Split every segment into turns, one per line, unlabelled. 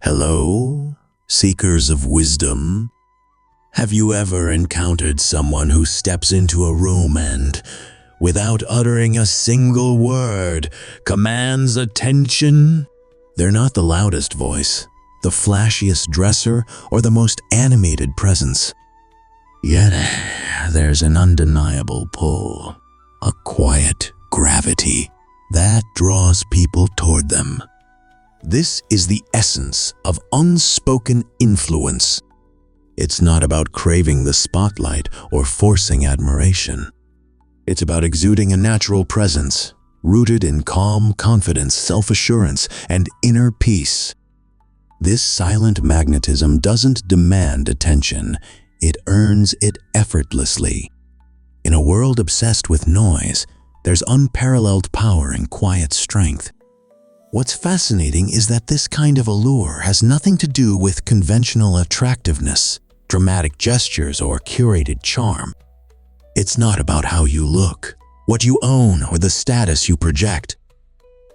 Hello, seekers of wisdom. Have you ever encountered someone who steps into a room and, without uttering a single word, commands attention? They're not the loudest voice, the flashiest dresser, or the most animated presence. Yet, there's an undeniable pull, a quiet gravity that draws people toward them. This is the essence of unspoken influence. It's not about craving the spotlight or forcing admiration. It's about exuding a natural presence, rooted in calm confidence, self-assurance, and inner peace. This silent magnetism doesn't demand attention. It earns it effortlessly. In a world obsessed with noise, there's unparalleled power in quiet strength. What's fascinating is that this kind of allure has nothing to do with conventional attractiveness, dramatic gestures, or curated charm. It's not about how you look, what you own, or the status you project.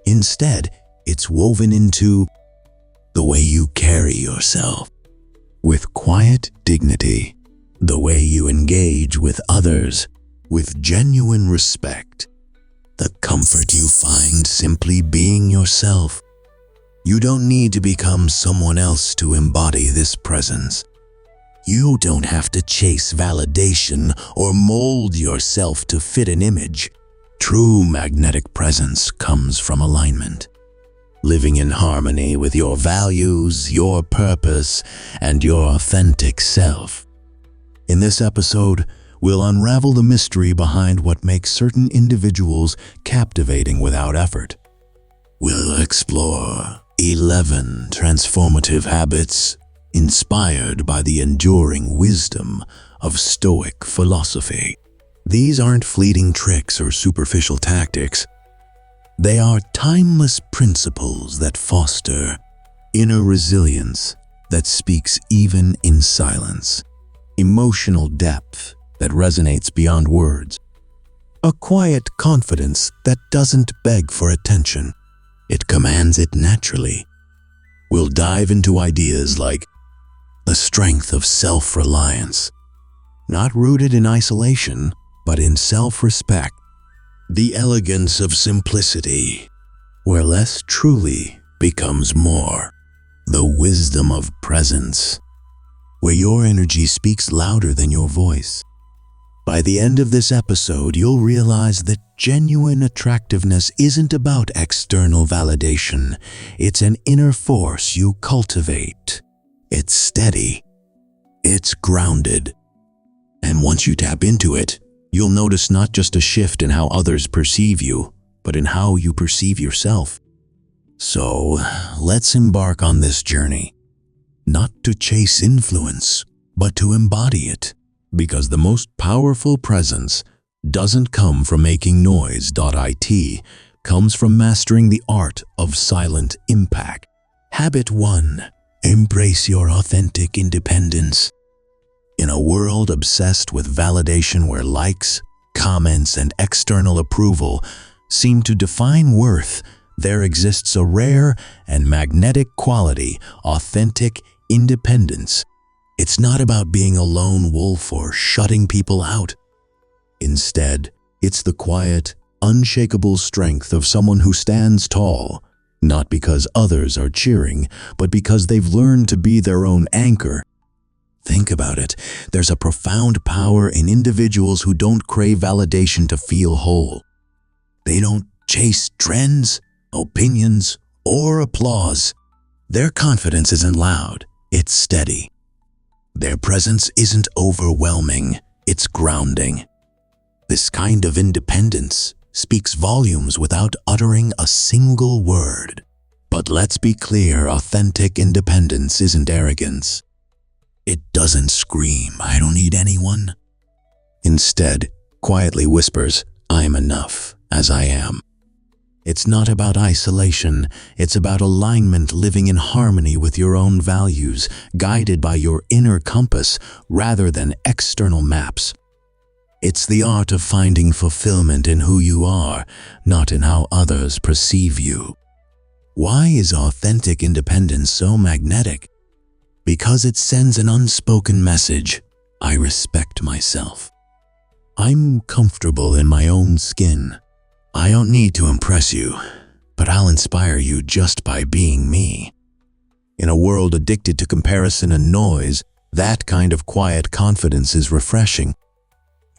Instead, it's woven into the way you carry yourself, with quiet dignity, the way you engage with others, with genuine respect, the comfort you find simply being yourself. You don't need to become someone else to embody this presence. You don't have to chase validation or mold yourself to fit an image. True magnetic presence comes from alignment, living in harmony with your values, your purpose, and your authentic self. In this episode, we'll unravel the mystery behind what makes certain individuals captivating without effort. We'll explore 11 transformative habits inspired by the enduring wisdom of Stoic philosophy. These aren't fleeting tricks or superficial tactics. They are timeless principles that foster inner resilience that speaks even in silence, emotional depth that resonates beyond words, a quiet confidence that doesn't beg for attention. It commands it naturally. We'll dive into ideas like the strength of self-reliance, not rooted in isolation, but in self-respect, the elegance of simplicity, where less truly becomes more, the wisdom of presence, where your energy speaks louder than your voice. By the end of this episode, you'll realize that genuine attractiveness isn't about external validation. It's an inner force you cultivate. It's steady. It's grounded. And once you tap into it, you'll notice not just a shift in how others perceive you, but in how you perceive yourself. So, let's embark on this journey. Not to chase influence, but to embody it. Because the most powerful presence doesn't come from making noise.it, comes from mastering the art of silent impact. Habit 1. Embrace your authentic independence. In a world obsessed with validation where likes, comments, and external approval seem to define worth, there exists a rare and magnetic quality, authentic independence. It's not about being a lone wolf or shutting people out. Instead, it's the quiet, unshakable strength of someone who stands tall, not because others are cheering, but because they've learned to be their own anchor. Think about it. There's a profound power in individuals who don't crave validation to feel whole. They don't chase trends, opinions, or applause. Their confidence isn't loud, it's steady. Their presence isn't overwhelming, it's grounding. This kind of independence speaks volumes without uttering a single word. But let's be clear, authentic independence isn't arrogance. It doesn't scream, "I don't need anyone." Instead, quietly whispers, "I'm enough as I am." It's not about isolation, it's about alignment, living in harmony with your own values, guided by your inner compass rather than external maps. It's the art of finding fulfillment in who you are, not in how others perceive you. Why is authentic independence so magnetic? Because it sends an unspoken message. I respect myself. I'm comfortable in my own skin. I don't need to impress you, but I'll inspire you just by being me. In a world addicted to comparison and noise, that kind of quiet confidence is refreshing.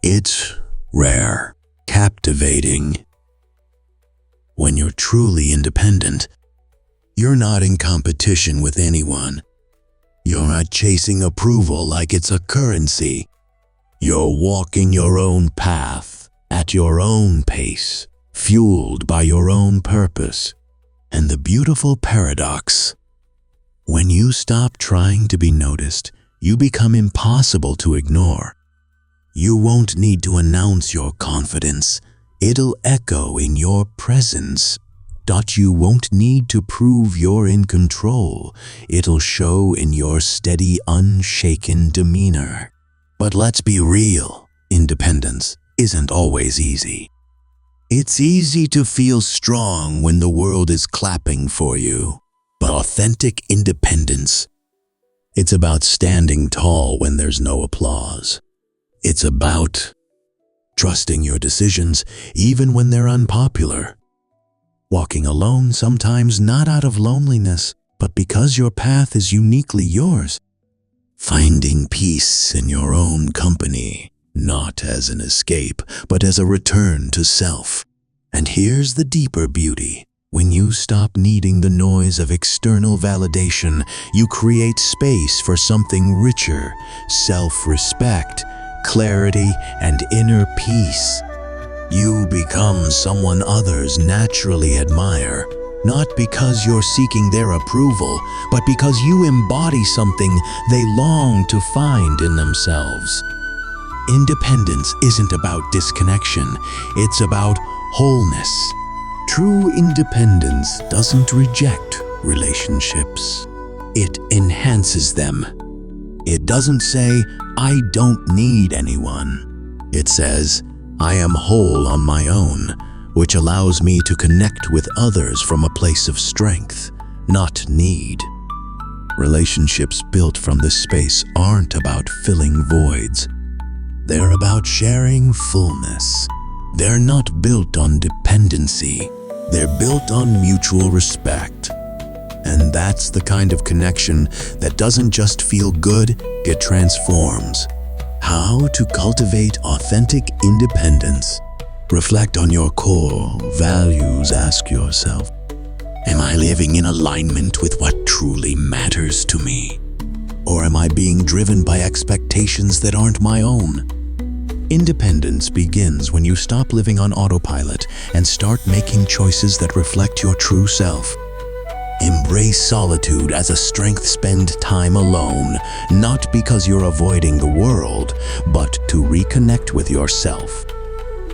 It's rare, captivating. When you're truly independent, you're not in competition with anyone. You're not chasing approval like it's a currency. You're walking your own path, at your own pace, fueled by your own purpose. And the beautiful paradox: when you stop trying to be noticed, you become impossible to ignore. You won't need to announce your confidence. It'll echo in your presence. You won't need to prove you're in control. It'll show in your steady, unshaken demeanor. But let's be real, independence isn't always easy. It's easy to feel strong when the world is clapping for you. But authentic independence, it's about standing tall when there's no applause. It's about trusting your decisions even when they're unpopular. Walking alone, sometimes not out of loneliness, but because your path is uniquely yours. Finding peace in your own company, not as an escape, but as a return to self. And here's the deeper beauty. When you stop needing the noise of external validation, you create space for something richer: self-respect, clarity, and inner peace. You become someone others naturally admire, not because you're seeking their approval, but because you embody something they long to find in themselves. Independence isn't about disconnection, it's about wholeness. True independence doesn't reject relationships. It enhances them. It doesn't say, "I don't need anyone." It says, "I am whole on my own," which allows me to connect with others from a place of strength, not need. Relationships built from this space aren't about filling voids. They're about sharing fullness. They're not built on dependency. They're built on mutual respect. And that's the kind of connection that doesn't just feel good, it transforms. How to cultivate authentic independence? Reflect on your core values. Ask yourself, am I living in alignment with what truly matters to me? Or am I being driven by expectations that aren't my own? Independence begins when you stop living on autopilot and start making choices that reflect your true self. Embrace solitude as a strength. Spend time alone, not because you're avoiding the world, but to reconnect with yourself.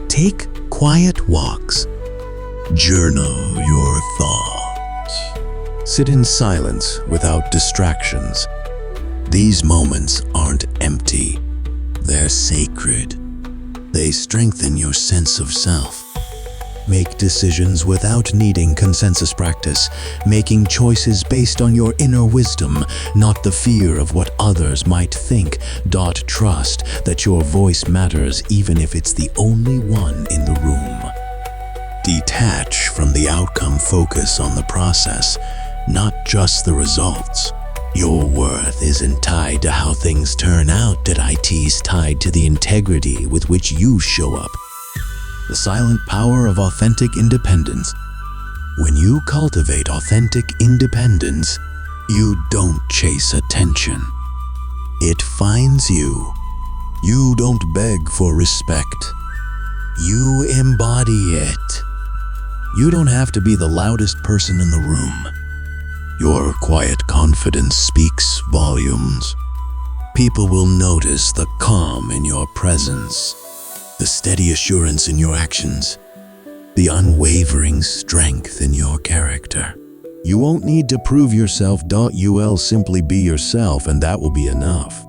Take quiet walks. Journal your thoughts. Sit in silence without distractions. These moments aren't empty. They're sacred. They strengthen your sense of self. Make decisions without needing consensus practice, making choices based on your inner wisdom, not the fear of what others might think. Trust that your voice matters even if it's the only one in the room. Detach from the outcome, focus on the process, not just the results. Your worth isn't tied to how things turn out. It's tied to the integrity with which you show up. The silent power of authentic independence. When you cultivate authentic independence, you don't chase attention. It finds you. You don't beg for respect. You embody it. You don't have to be the loudest person in the room. Your quiet confidence speaks volumes. People will notice the calm in your presence, the steady assurance in your actions, the unwavering strength in your character. You won't need to prove yourself. You'll simply be yourself, and that will be enough.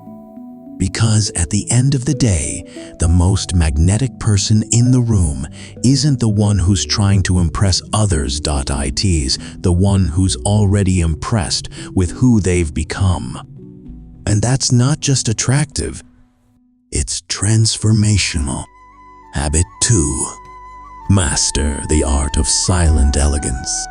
Because at the end of the day, the most magnetic person in the room isn't the one who's trying to impress others. It's the one who's already impressed with who they've become. And that's not just attractive, it's transformational. Habit 2. Master the art of silent elegance.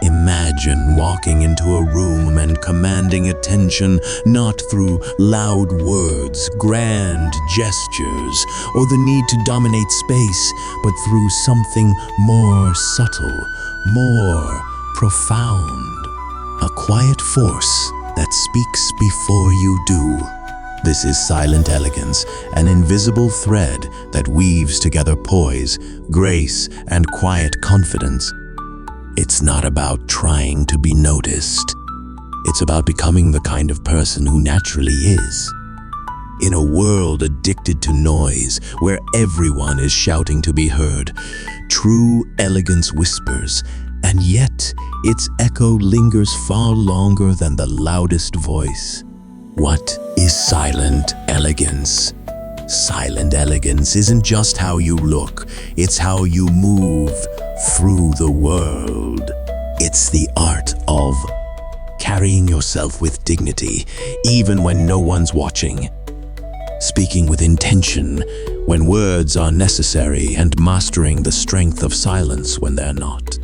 Imagine walking into a room and commanding attention not through loud words, grand gestures, or the need to dominate space, but through something more subtle, more profound. A quiet force that speaks before you do. This is silent elegance, an invisible thread that weaves together poise, grace, and quiet confidence. It's not about trying to be noticed. It's about becoming the kind of person who naturally is. In a world addicted to noise, where everyone is shouting to be heard, true elegance whispers, and yet its echo lingers far longer than the loudest voice. What is silent elegance? Silent elegance isn't just how you look, it's how you move through the world. It's the art of carrying yourself with dignity, even when no one's watching. Speaking with intention when words are necessary, and mastering the strength of silence when they're not.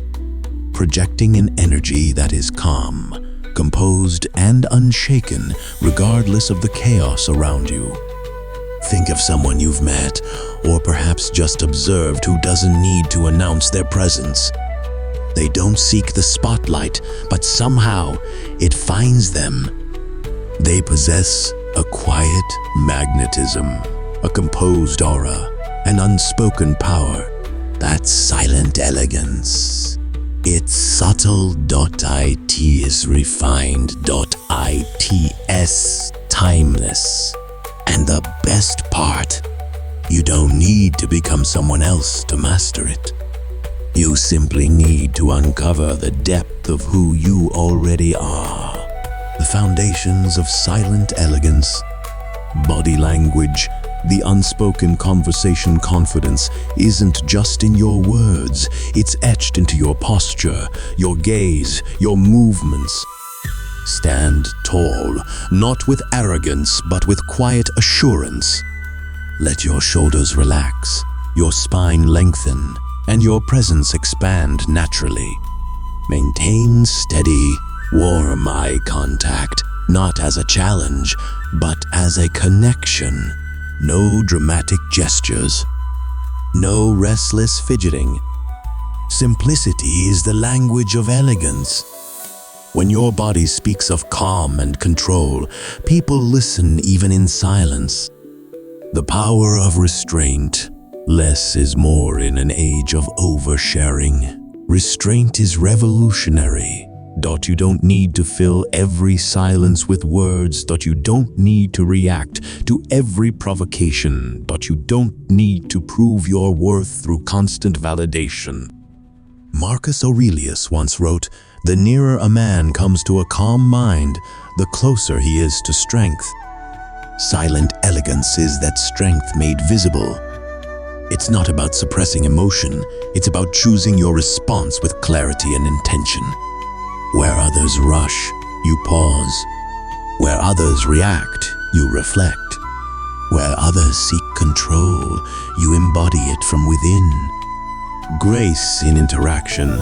Projecting an energy that is calm, composed, and unshaken, regardless of the chaos around you. Think of someone you've met, or perhaps just observed, who doesn't need to announce their presence. They don't seek the spotlight, but somehow it finds them. They possess a quiet magnetism, a composed aura, an unspoken power. That's silent elegance. It's subtle. It is refined. It's timeless. And the best part, you don't need to become someone else to master it. You simply need to uncover the depth of who you already are. The foundations of silent elegance, body language, the unspoken conversation confidence isn't just in your words, it's etched into your posture, your gaze, your movements. Stand tall, not with arrogance, but with quiet assurance. Let your shoulders relax, your spine lengthen, and your presence expand naturally. Maintain steady, warm eye contact, not as a challenge, but as a connection. No dramatic gestures, no restless fidgeting. Simplicity is the language of elegance. When your body speaks of calm and control, people listen even in silence. The power of restraint. Less is more in an age of oversharing. Restraint is revolutionary. You don't need to fill every silence with words. You don't need to react to every provocation. You don't need to prove your worth through constant validation. Marcus Aurelius once wrote, "The nearer a man comes to a calm mind, the closer he is to strength." Silent elegance is that strength made visible. It's not about suppressing emotion, it's about choosing your response with clarity and intention. Where others rush, you pause. Where others react, you reflect. Where others seek control, you embody it from within. Grace in interaction.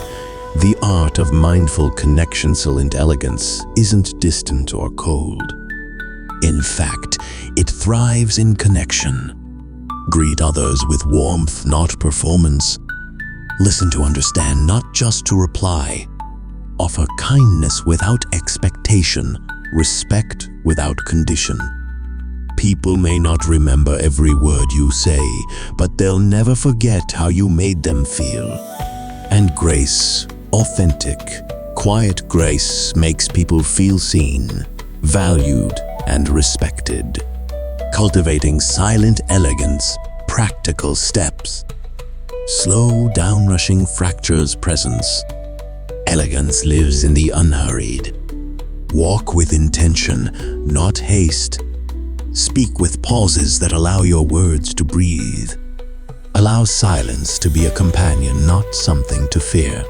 The art of mindful connection. Silent elegance isn't distant or cold. In fact, it thrives in connection. Greet others with warmth, not performance. Listen to understand, not just to reply. Offer kindness without expectation, respect without condition. People may not remember every word you say, but they'll never forget how you made them feel. And grace, authentic, quiet grace makes people feel seen, valued, and respected. Cultivating silent elegance, practical steps. Slow downrushing fractures presence. Elegance lives in the unhurried. Walk with intention, not haste. Speak with pauses that allow your words to breathe. Allow silence to be a companion, not something to fear.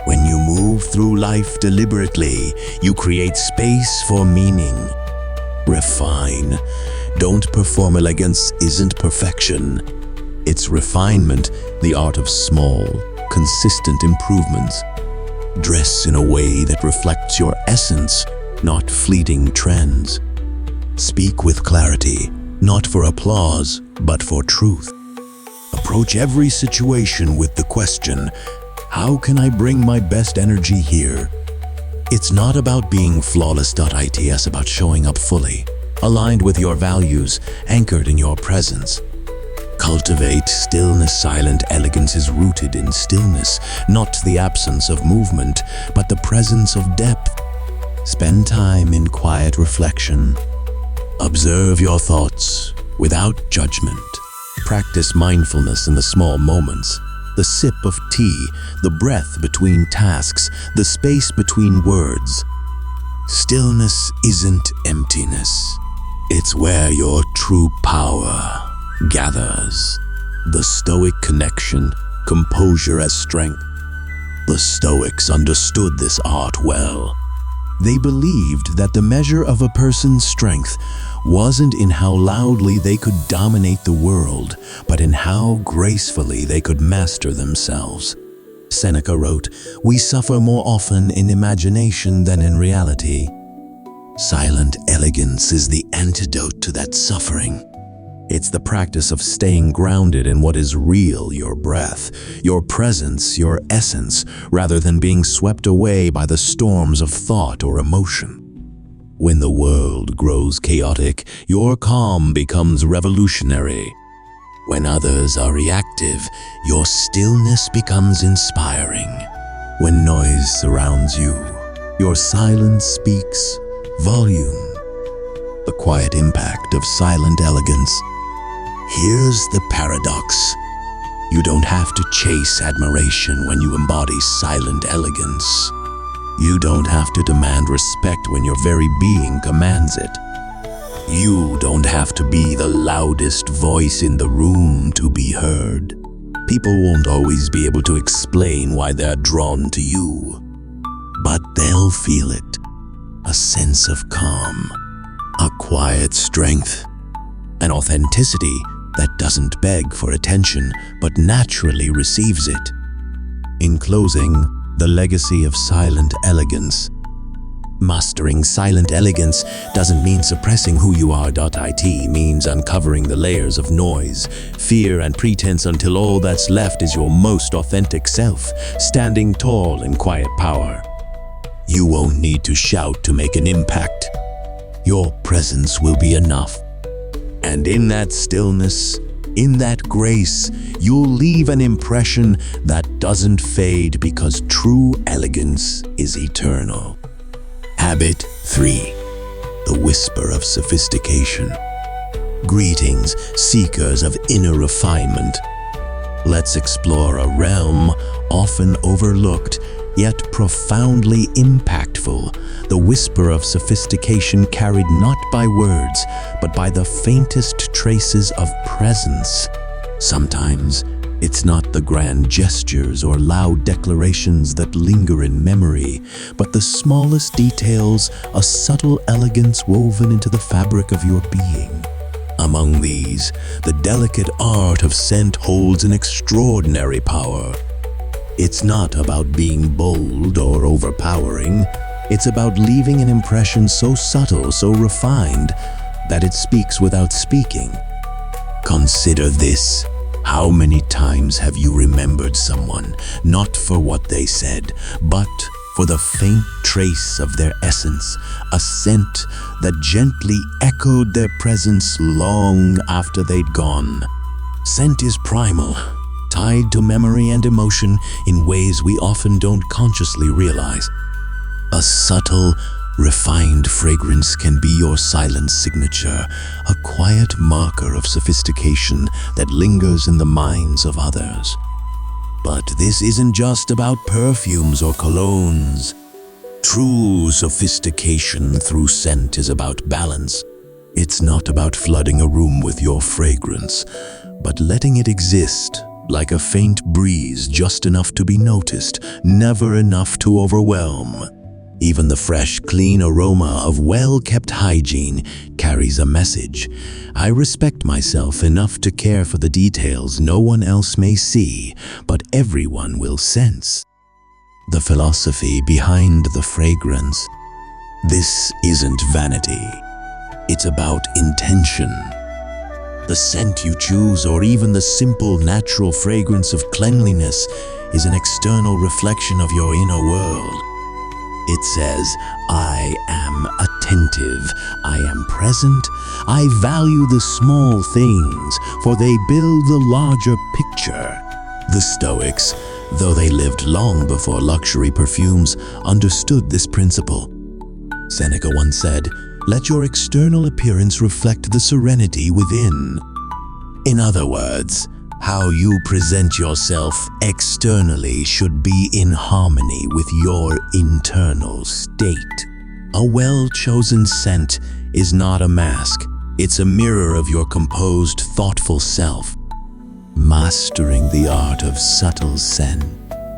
When you move through life deliberately, you create space for meaning. Refine. Don't perform. Elegance isn't perfection. It's refinement, the art of small, consistent improvements. Dress in a way that reflects your essence, not fleeting trends. Speak with clarity, not for applause, but for truth. Approach every situation with the question, how can I bring my best energy here? It's not about being flawless. It's about showing up fully, aligned with your values, anchored in your presence. Cultivate stillness. Silent elegance is rooted in stillness, not the absence of movement, but the presence of depth. Spend time in quiet reflection. Observe your thoughts without judgment. Practice mindfulness in the small moments. The sip of tea, the breath between tasks, the space between words. Stillness isn't emptiness. It's where your true power gathers. The Stoic connection, composure as strength. The Stoics understood this art well. They believed that the measure of a person's strength wasn't in how loudly they could dominate the world, but in how gracefully they could master themselves. Seneca wrote, "We suffer more often in imagination than in reality." Silent elegance is the antidote to that suffering. It's the practice of staying grounded in what is real, your breath, your presence, your essence, rather than being swept away by the storms of thought or emotion. When the world grows chaotic, your calm becomes revolutionary. When others are reactive, your stillness becomes inspiring. When noise surrounds you, your silence speaks volume. The quiet impact of silent elegance. Here's the paradox. You don't have to chase admiration when you embody silent elegance. You don't have to demand respect when your very being commands it. You don't have to be the loudest voice in the room to be heard. People won't always be able to explain why they're drawn to you, but they'll feel it. A sense of calm, a quiet strength, an authenticity that doesn't beg for attention but naturally receives it. In closing, the legacy of silent elegance. Mastering silent elegance doesn't mean suppressing who you are. It means uncovering the layers of noise, fear, and pretense until all that's left is your most authentic self, standing tall in quiet power. You won't need to shout to make an impact. Your presence will be enough. And in that stillness, in that grace, you'll leave an impression that doesn't fade because true elegance is eternal. Habit 3. The whisper of sophistication. Greetings, seekers of inner refinement. Let's explore a realm often overlooked, yet profoundly impactful, the whisper of sophistication carried not by words, but by the faintest traces of presence. Sometimes, it's not the grand gestures or loud declarations that linger in memory, but the smallest details, a subtle elegance woven into the fabric of your being. Among these, the delicate art of scent holds an extraordinary power. It's not about being bold or overpowering. It's about leaving an impression so subtle, so refined, that it speaks without speaking. Consider this. How many times have you remembered someone, not for what they said, but for the faint trace of their essence, a scent that gently echoed their presence long after they'd gone? Scent is primal, tied to memory and emotion in ways we often don't consciously realize. A subtle, refined fragrance can be your silent signature, a quiet marker of sophistication that lingers in the minds of others. But this isn't just about perfumes or colognes. True sophistication through scent is about balance. It's not about flooding a room with your fragrance, but letting it exist like a faint breeze, just enough to be noticed, never enough to overwhelm. Even the fresh, clean aroma of well-kept hygiene carries a message. I respect myself enough to care for the details no one else may see, but everyone will sense. The philosophy behind the fragrance. This isn't vanity. It's about intention. The scent you choose, or even the simple, natural fragrance of cleanliness, is an external reflection of your inner world. It says, I am attentive, I am present, I value the small things, for they build the larger picture. The Stoics, though they lived long before luxury perfumes, understood this principle. Seneca once said, "Let your external appearance reflect the serenity within." In other words, how you present yourself externally should be in harmony with your internal state. A well-chosen scent is not a mask, it's a mirror of your composed, thoughtful self. Mastering the art of subtle scent.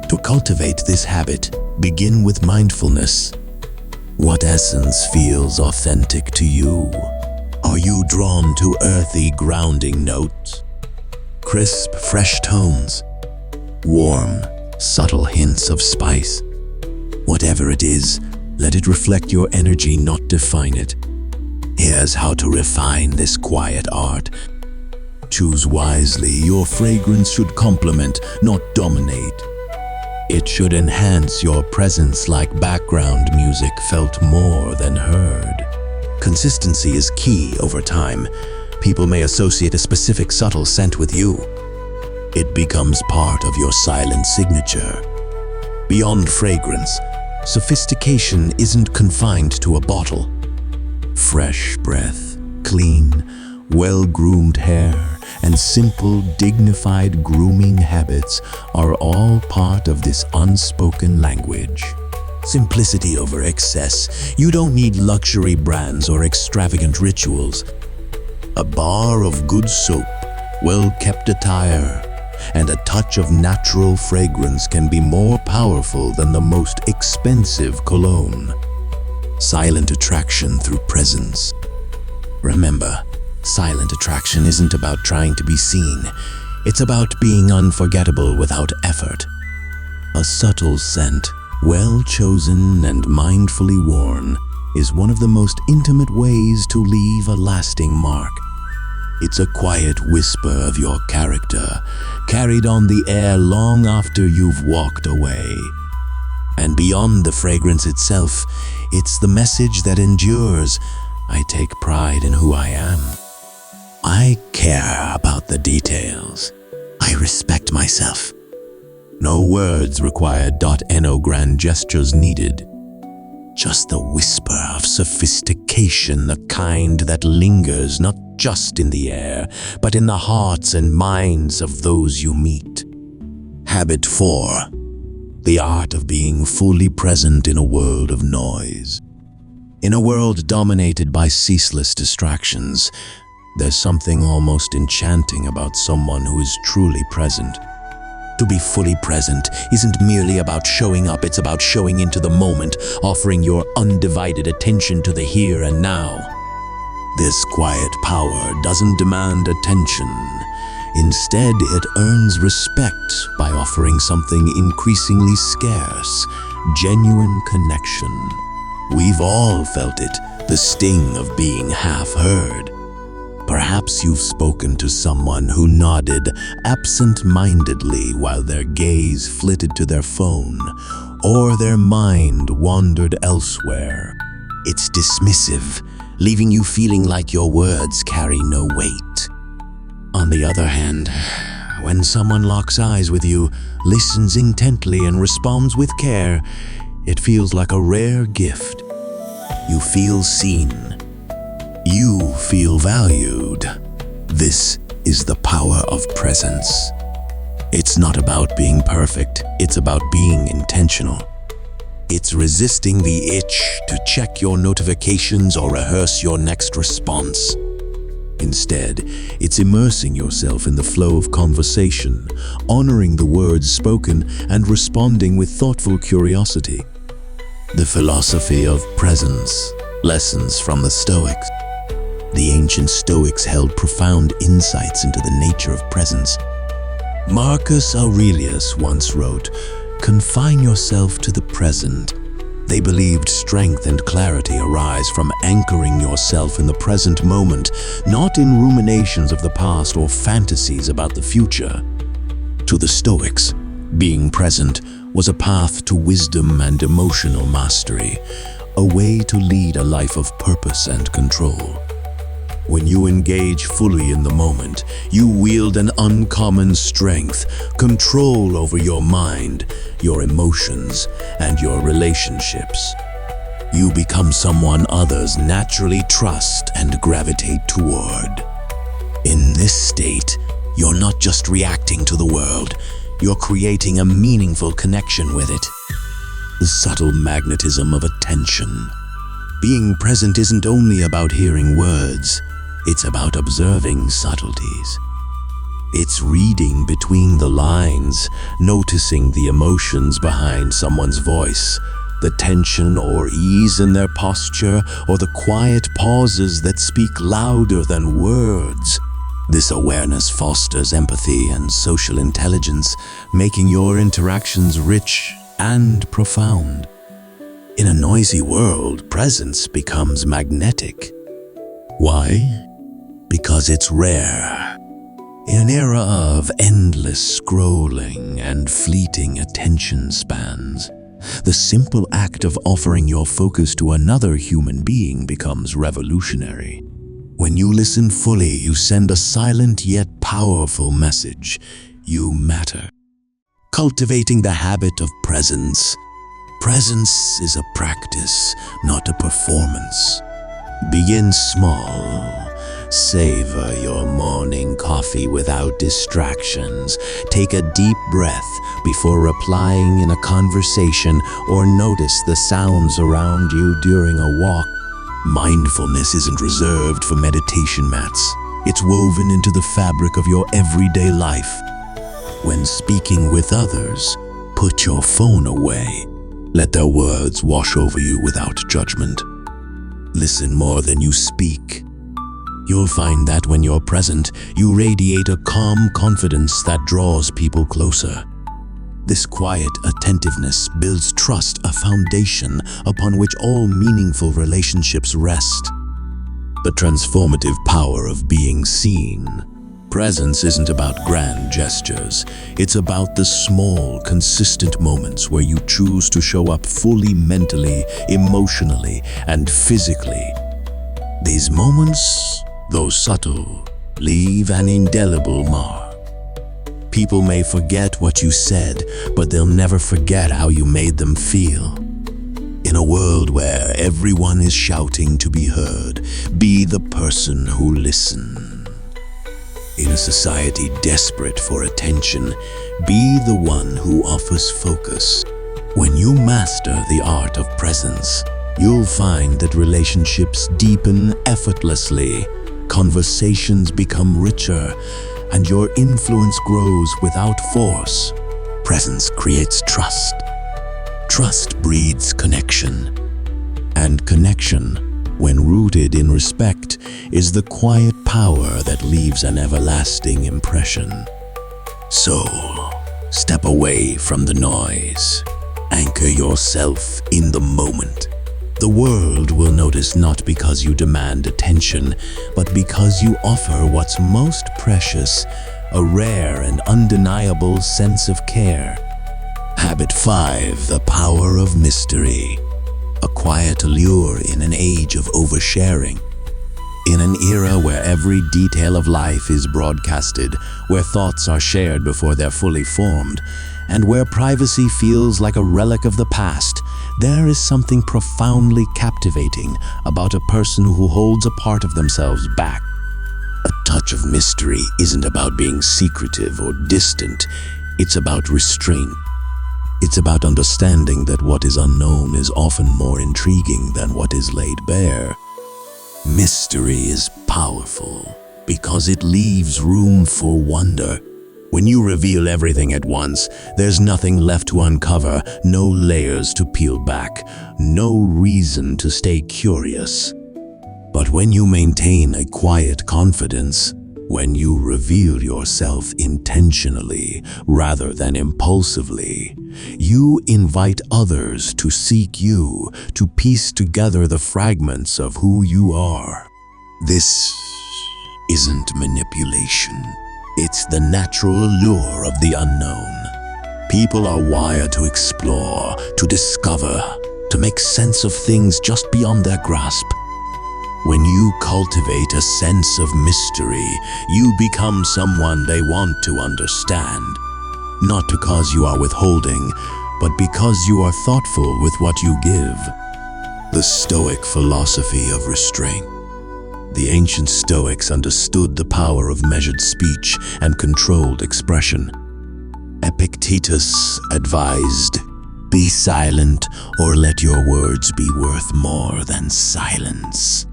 To cultivate this habit, begin with mindfulness. What essence feels authentic to you? Are you drawn to earthy, grounding notes? Crisp, fresh tones? Warm, subtle hints of spice? Whatever it is, let it reflect your energy, not define it. Here's how to refine this quiet art. Choose wisely. Your fragrance should complement, not dominate. It should enhance your presence like background music, felt more than heard. Consistency is key over time. People may associate a specific subtle scent with you. It becomes part of your silent signature. Beyond fragrance, sophistication isn't confined to a bottle. Fresh breath, clean, well-groomed hair, and simple, dignified grooming habits are all part of this unspoken language. Simplicity over excess. You don't need luxury brands or extravagant rituals. A bar of good soap, well-kept attire, and a touch of natural fragrance can be more powerful than the most expensive cologne. Silent attraction through presence. Remember, silent attraction isn't about trying to be seen. It's about being unforgettable without effort. A subtle scent, well chosen and mindfully worn, is one of the most intimate ways to leave a lasting mark. It's a quiet whisper of your character, carried on the air long after you've walked away. And beyond the fragrance itself, it's the message that endures. I take pride in who I am. I care about the details. I respect myself. No words required, no grand gestures needed. Just the whisper of sophistication, the kind that lingers not just in the air, but in the hearts and minds of those you meet. Habit 4. The art of being fully present in a world of noise. In a world dominated by ceaseless distractions, there's something almost enchanting about someone who is truly present. To be fully present isn't merely about showing up, it's about showing into the moment, offering your undivided attention to the here and now. This quiet power doesn't demand attention. Instead, it earns respect by offering something increasingly scarce, genuine connection. We've all felt it, the sting of being half heard. Perhaps you've spoken to someone who nodded absent-mindedly while their gaze flitted to their phone, or their mind wandered elsewhere. It's dismissive, leaving you feeling like your words carry no weight. On the other hand, when someone locks eyes with you, listens intently and responds with care, it feels like a rare gift. You feel seen. You feel valued. This is the power of presence. It's not about being perfect, it's about being intentional. It's resisting the itch to check your notifications or rehearse your next response. Instead, it's immersing yourself in the flow of conversation, honoring the words spoken, and responding with thoughtful curiosity. The philosophy of presence, lessons from the Stoics. The ancient Stoics held profound insights into the nature of presence. Marcus Aurelius once wrote, "Confine yourself to the present." They believed strength and clarity arise from anchoring yourself in the present moment, not in ruminations of the past or fantasies about the future. To the Stoics, being present was a path to wisdom and emotional mastery, a way to lead a life of purpose and control. When you engage fully in the moment, you wield an uncommon strength, control over your mind, your emotions, and your relationships. You become someone others naturally trust and gravitate toward. In this state, you're not just reacting to the world, you're creating a meaningful connection with it. The subtle magnetism of attention. Being present isn't only about hearing words. It's about observing subtleties. It's reading between the lines, noticing the emotions behind someone's voice, the tension or ease in their posture, or the quiet pauses that speak louder than words. This awareness fosters empathy and social intelligence, making your interactions rich and profound. In a noisy world, presence becomes magnetic. Why? Because it's rare. In an era of endless scrolling and fleeting attention spans, the simple act of offering your focus to another human being becomes revolutionary. When you listen fully, you send a silent yet powerful message. You matter. Cultivating the habit of presence. Presence is a practice, not a performance. Begin small. Savor your morning coffee without distractions. Take a deep breath before replying in a conversation, or notice the sounds around you during a walk. Mindfulness isn't reserved for meditation mats. It's woven into the fabric of your everyday life. When speaking with others, put your phone away. Let their words wash over you without judgment. Listen more than you speak. You'll find that when you're present, you radiate a calm confidence that draws people closer. This quiet attentiveness builds trust, a foundation upon which all meaningful relationships rest. The transformative power of being seen. Presence isn't about grand gestures. It's about the small, consistent moments where you choose to show up fully mentally, emotionally, and physically. These moments, though subtle, leave an indelible mark. People may forget what you said, but they'll never forget how you made them feel. In a world where everyone is shouting to be heard, be the person who listens. In a society desperate for attention, be the one who offers focus. When you master the art of presence, you'll find that relationships deepen effortlessly, conversations become richer, and your influence grows without force. Presence creates trust. Trust breeds connection. And connection, when rooted in respect, is the quiet power that leaves an everlasting impression. So, step away from the noise. Anchor yourself in the moment. The world will notice not because you demand attention, but because you offer what's most precious, a rare and undeniable sense of care. Habit 5, the power of mystery. A quiet allure in an age of oversharing. In an era where every detail of life is broadcasted, where thoughts are shared before they're fully formed, and where privacy feels like a relic of the past, there is something profoundly captivating about a person who holds a part of themselves back. A touch of mystery isn't about being secretive or distant, it's about restraint. It's about understanding that what is unknown is often more intriguing than what is laid bare. Mystery is powerful because it leaves room for wonder. When you reveal everything at once, there's nothing left to uncover, no layers to peel back, no reason to stay curious. But when you maintain a quiet confidence, when you reveal yourself intentionally rather than impulsively, you invite others to seek you, to piece together the fragments of who you are. This isn't manipulation. It's the natural allure of the unknown. People are wired to explore, to discover, to make sense of things just beyond their grasp. When you cultivate a sense of mystery, you become someone they want to understand. Not because you are withholding, but because you are thoughtful with what you give. The Stoic philosophy of restraint. The ancient Stoics understood the power of measured speech and controlled expression. Epictetus advised, "Be silent, or let your words be worth more than silence."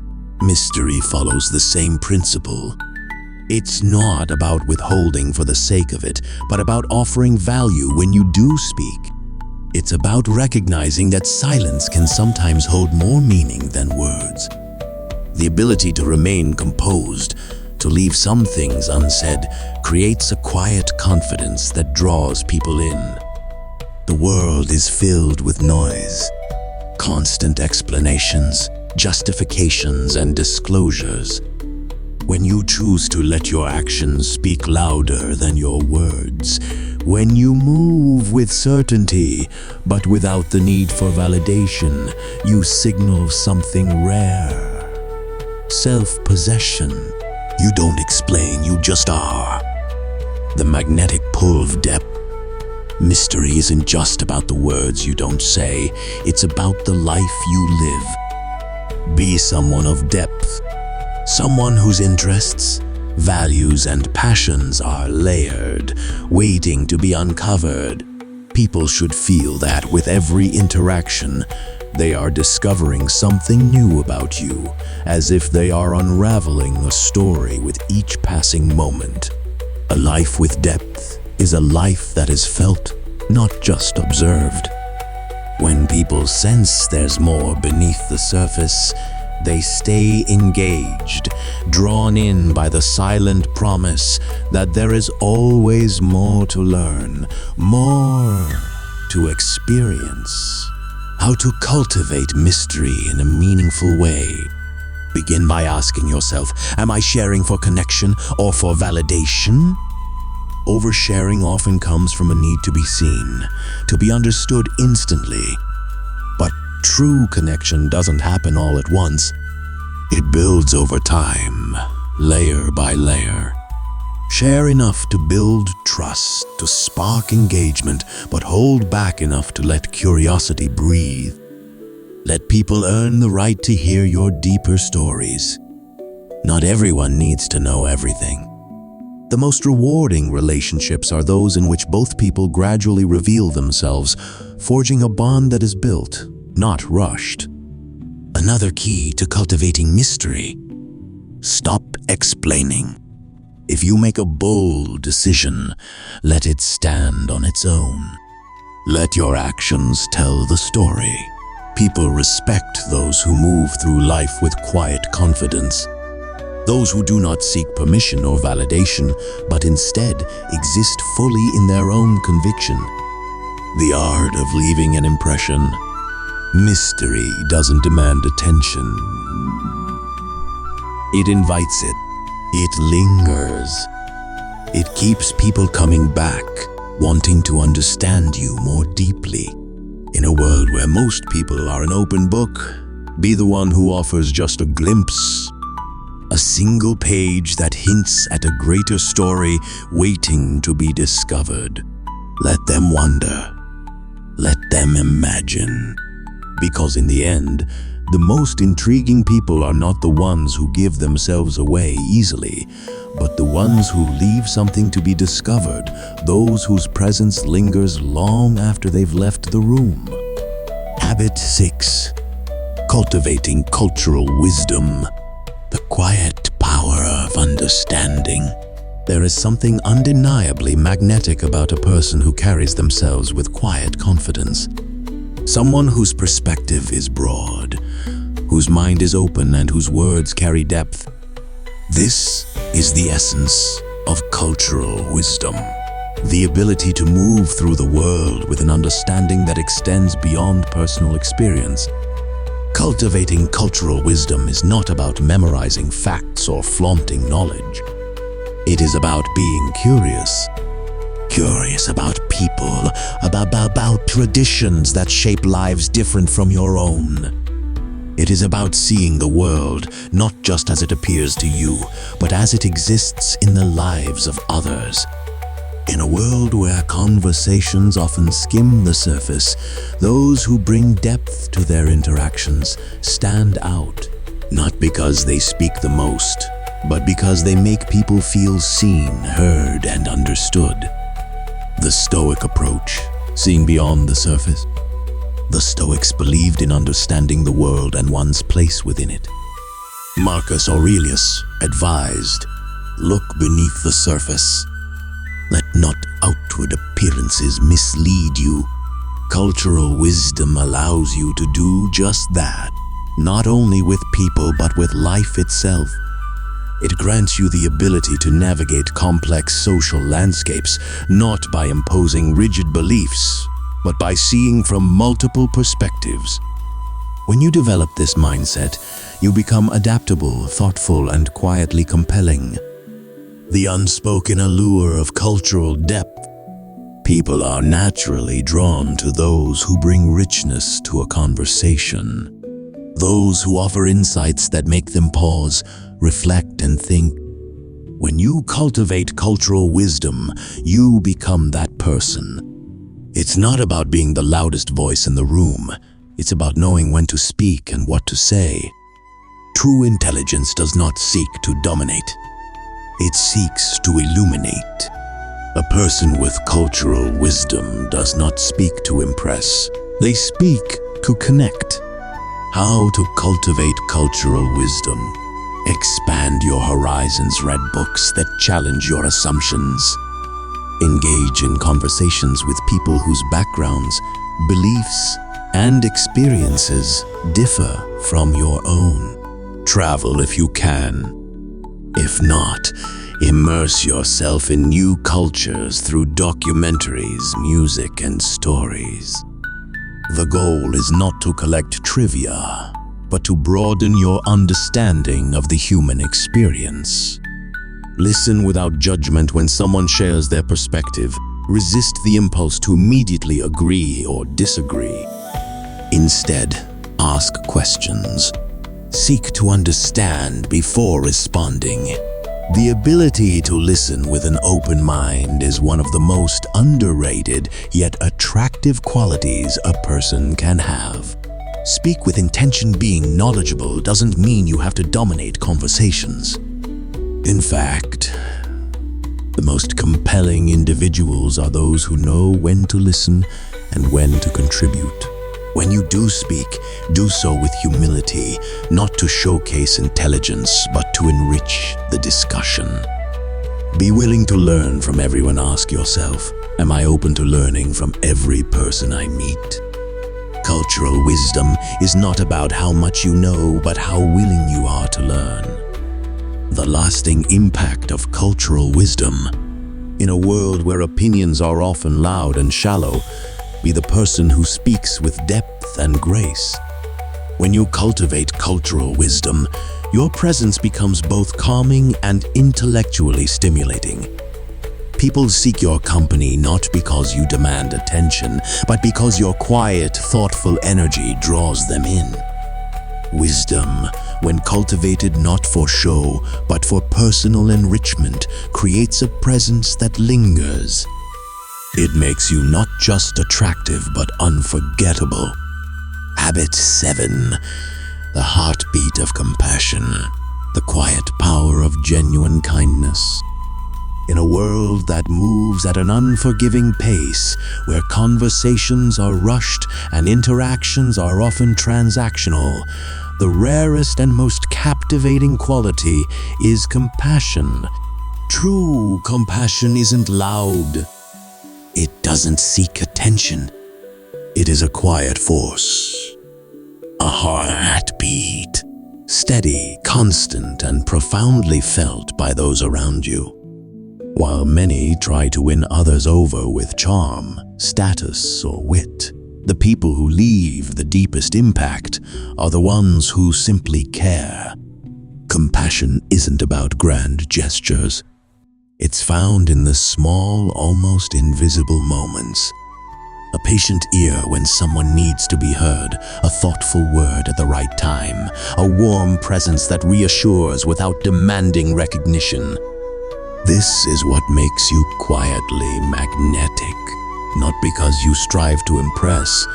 Mystery follows the same principle. It's not about withholding for the sake of it, but about offering value when you do speak. It's about recognizing that silence can sometimes hold more meaning than words. The ability to remain composed, to leave some things unsaid, creates a quiet confidence that draws people in. The world is filled with noise, constant explanations, justifications, and disclosures. When you choose to let your actions speak louder than your words, when you move with certainty but without the need for validation, you signal something rare. Self-possession. You don't explain, you just are. The magnetic pull of depth. Mystery isn't just about the words you don't say, it's about the life you live. Be someone of depth, someone whose interests, values, and passions are layered, waiting to be uncovered. People should feel that with every interaction, they are discovering something new about you, as if they are unraveling a story with each passing moment. A life with depth is a life that is felt, not just observed. When people sense there's more beneath the surface, they stay engaged, drawn in by the silent promise that there is always more to learn, more to experience. How to cultivate mystery in a meaningful way. Begin by asking yourself, am I sharing for connection or for validation? Oversharing often comes from a need to be seen, to be understood instantly. But true connection doesn't happen all at once. It builds over time, layer by layer. Share enough to build trust, to spark engagement, but hold back enough to let curiosity breathe. Let people earn the right to hear your deeper stories. Not everyone needs to know everything. The most rewarding relationships are those in which both people gradually reveal themselves, forging a bond that is built, not rushed. Another key to cultivating mystery: stop explaining. If you make a bold decision, let it stand on its own. Let your actions tell the story. People respect those who move through life with quiet confidence. Those who do not seek permission or validation, but instead exist fully in their own conviction. The art of leaving an impression. Mystery doesn't demand attention. It invites it. It lingers. It keeps people coming back, wanting to understand you more deeply. In a world where most people are an open book, be the one who offers just a glimpse. A single page that hints at a greater story waiting to be discovered. Let them wonder. Let them imagine. Because in the end, The most intriguing people are not the ones who give themselves away easily, but the ones who leave something to be discovered, those whose presence lingers long after they've left the room. Habit 6. Cultivating cultural wisdom. The quiet power of understanding. There is something undeniably magnetic about a person who carries themselves with quiet confidence. Someone whose perspective is broad, whose mind is open, and whose words carry depth. This is the essence of cultural wisdom. The ability to move through the world with an understanding that extends beyond personal experience. Cultivating cultural wisdom is not about memorizing facts or flaunting knowledge. It is about being curious. Curious about people, about traditions that shape lives different from your own. It is about seeing the world not just as it appears to you, but as it exists in the lives of others. In a world where conversations often skim the surface, those who bring depth to their interactions stand out, not because they speak the most, but because they make people feel seen, heard, and understood. The Stoic approach, seeing beyond the surface. The Stoics believed in understanding the world and one's place within it. Marcus Aurelius advised, "Look beneath the surface. Let not outward appearances mislead you." Cultural wisdom allows you to do just that, not only with people but with life itself. It grants you the ability to navigate complex social landscapes, not by imposing rigid beliefs, but by seeing from multiple perspectives. When you develop this mindset, you become adaptable, thoughtful, and quietly compelling. The unspoken allure of cultural depth. People are naturally drawn to those who bring richness to a conversation. Those who offer insights that make them pause, reflect, and think. When you cultivate cultural wisdom, you become that person. It's not about being the loudest voice in the room. It's about knowing when to speak and what to say. True intelligence does not seek to dominate. It seeks to illuminate. A person with cultural wisdom does not speak to impress. They speak to connect. How to cultivate cultural wisdom. Expand your horizons. Read books that challenge your assumptions. Engage in conversations with people whose backgrounds, beliefs, and experiences differ from your own. Travel if you can. If not, immerse yourself in new cultures through documentaries, music, and stories. The goal is not to collect trivia, but to broaden your understanding of the human experience. Listen without judgment when someone shares their perspective. Resist the impulse to immediately agree or disagree. Instead, ask questions. Seek to understand before responding. The ability to listen with an open mind is one of the most underrated yet attractive qualities a person can have. Speak with intention. Being knowledgeable doesn't mean you have to dominate conversations. In fact, the most compelling individuals are those who know when to listen and when to contribute. When you do speak, do so with humility, not to showcase intelligence, but to enrich the discussion. Be willing to learn from everyone. Ask yourself, am I open to learning from every person I meet? Cultural wisdom is not about how much you know, but how willing you are to learn. The lasting impact of cultural wisdom. In a world where opinions are often loud and shallow, be the person who speaks with depth and grace. When you cultivate cultural wisdom, your presence becomes both calming and intellectually stimulating. People seek your company not because you demand attention, but because your quiet, thoughtful energy draws them in. Wisdom, when cultivated not for show, but for personal enrichment, creates a presence that lingers. It makes you not just attractive, but unforgettable. Habit 7. the heartbeat of compassion, the quiet power of genuine kindness. In a world that moves at an unforgiving pace, where conversations are rushed and interactions are often transactional, the rarest and most captivating quality is compassion. True compassion isn't loud. It doesn't seek attention. It is a quiet force, a heartbeat, steady, constant, and profoundly felt by those around you. While many try to win others over with charm, status, or wit, the people who leave the deepest impact are the ones who simply care. Compassion isn't about grand gestures. It's found in the small, almost invisible moments. A patient ear when someone needs to be heard, a thoughtful word at the right time, a warm presence that reassures without demanding recognition. This is what makes you quietly magnetic, not because you strive to impress,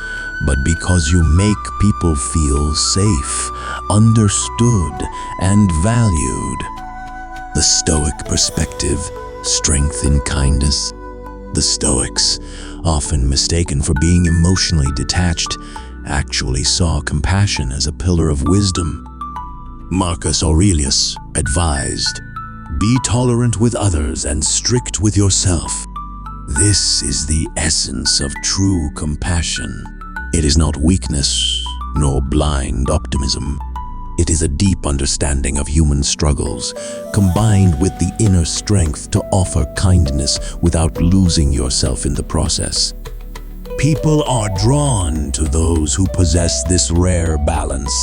but because you make people feel safe, understood, and valued. The Stoic perspective, strength in kindness. The Stoics, often mistaken for being emotionally detached, actually saw compassion as a pillar of wisdom. Marcus Aurelius advised, "Be tolerant with others and strict with yourself." This is the essence of true compassion. It is not weakness nor blind optimism. It is a deep understanding of human struggles, combined with the inner strength to offer kindness without losing yourself in the process. People are drawn to those who possess this rare balance,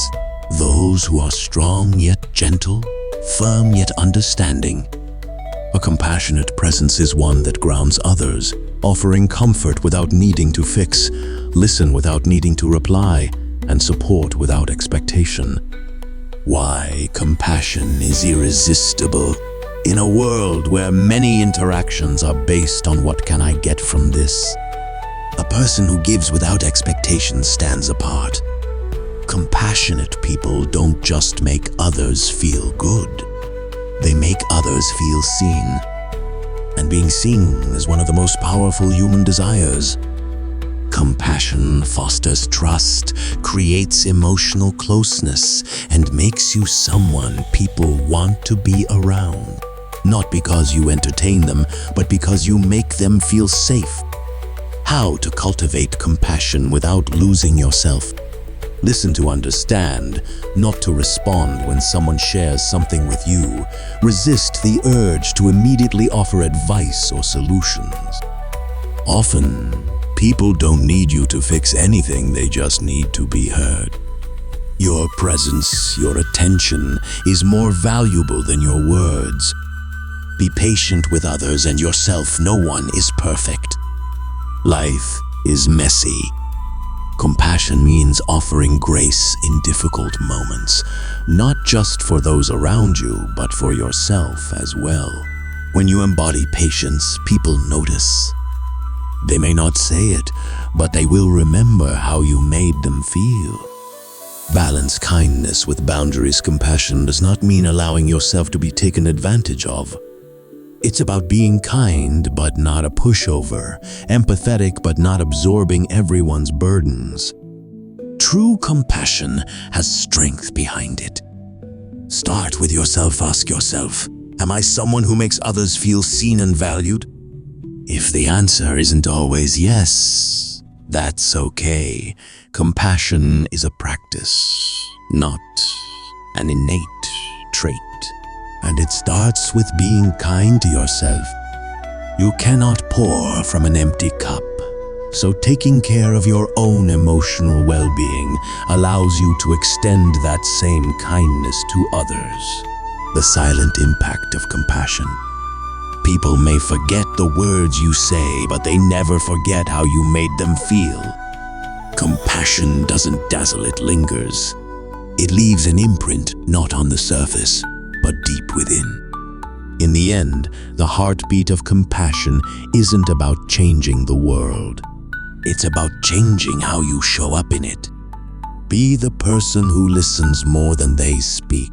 those who are strong yet gentle, firm yet understanding. A compassionate presence is one that grounds others, offering comfort without needing to fix, listen without needing to reply, and support without expectation. Why compassion is irresistible. In a world where many interactions are based on what can I get from this, a person who gives without expectation stands apart. Compassionate people don't just make others feel good. They make others feel seen. And being seen is one of the most powerful human desires. Compassion fosters trust, creates emotional closeness, and makes you someone people want to be around. Not because you entertain them, but because you make them feel safe. How to cultivate compassion without losing yourself. Listen to understand, not to respond when someone shares something with you. Resist the urge to immediately offer advice or solutions. Often, people don't need you to fix anything, they just need to be heard. Your presence, your attention, is more valuable than your words. Be patient with others and yourself. No one is perfect. Life is messy. Compassion means offering grace in difficult moments, not just for those around you, but for yourself as well. When you embody patience, people notice. They may not say it, but they will remember how you made them feel. Balance kindness with boundaries. Compassion does not mean allowing yourself to be taken advantage of. It's about being kind but not a pushover, empathetic but not absorbing everyone's burdens. True compassion has strength behind it. Start with yourself. Ask yourself, am I someone who makes others feel seen and valued? If the answer isn't always yes, that's okay. Compassion is a practice, not an innate trait. And it starts with being kind to yourself. You cannot pour from an empty cup, so taking care of your own emotional well-being allows you to extend that same kindness to others. The silent impact of compassion. People may forget the words you say, but they never forget how you made them feel. Compassion doesn't dazzle, it lingers. It leaves an imprint, not on the surface, but deep within. In the end, the heartbeat of compassion isn't about changing the world. It's about changing how you show up in it. Be the person who listens more than they speak,